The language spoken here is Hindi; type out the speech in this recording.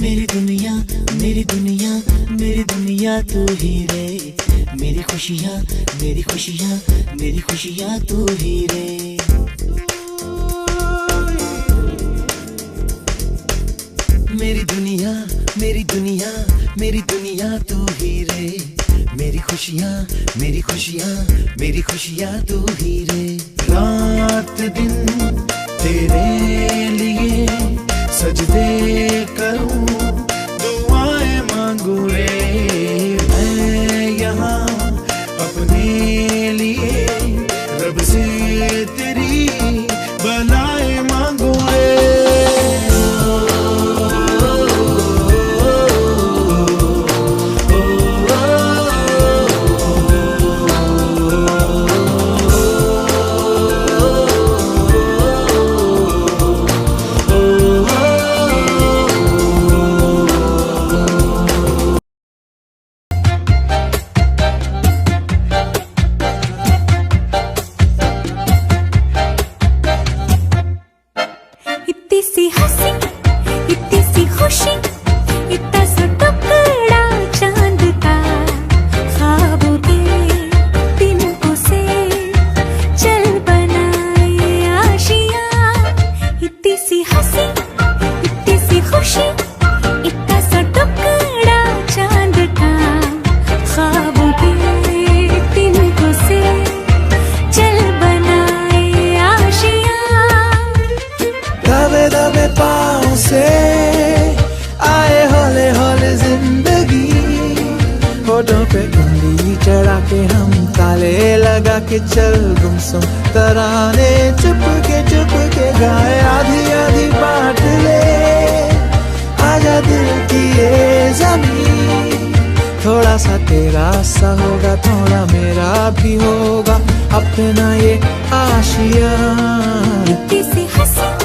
मेरी दुनिया मेरी दुनिया मेरी दुनिया तू ही रे, मेरी खुशियाँ मेरी खुशियाँ मेरी खुशियाँ तू ही रे। मेरी दुनिया मेरी दुनिया मेरी दुनिया तू ही रे, मेरी खुशियाँ मेरी खुशियाँ मेरी खुशियाँ तू ही रे। रात दिन तेरे लिए सजदे करूं, दुआएं मांगू रे मैं यहाँ अपने लिए, रब से तेरी भलाएं मांगू रे। इतनी सी हंसी इतनी सी खुशी, इतना सा टुकड़ा चांद का, ख्वाबों के तिनकों से चल बनाए आशियाँ। इतनी सी हंसी इतनी सी खुशी, इतना सा टुकड़ा चांद का, ख्वाबों के तिनकों से चल बनाए आशियाँ। दबे दबे पाँव से आए हौले हौले जिंदगी, होठों पे उंगली चढ़ा के हम ताले लगा के चल गुमसुम तराने चुप के गाए, आधी आधी बांट ले आजा दिल की ये ज़मीन। थोड़ा सा तेरा सा होगा थोड़ा मेरा भी होगा अपना ये आशियाँ। इतनी सी हंसी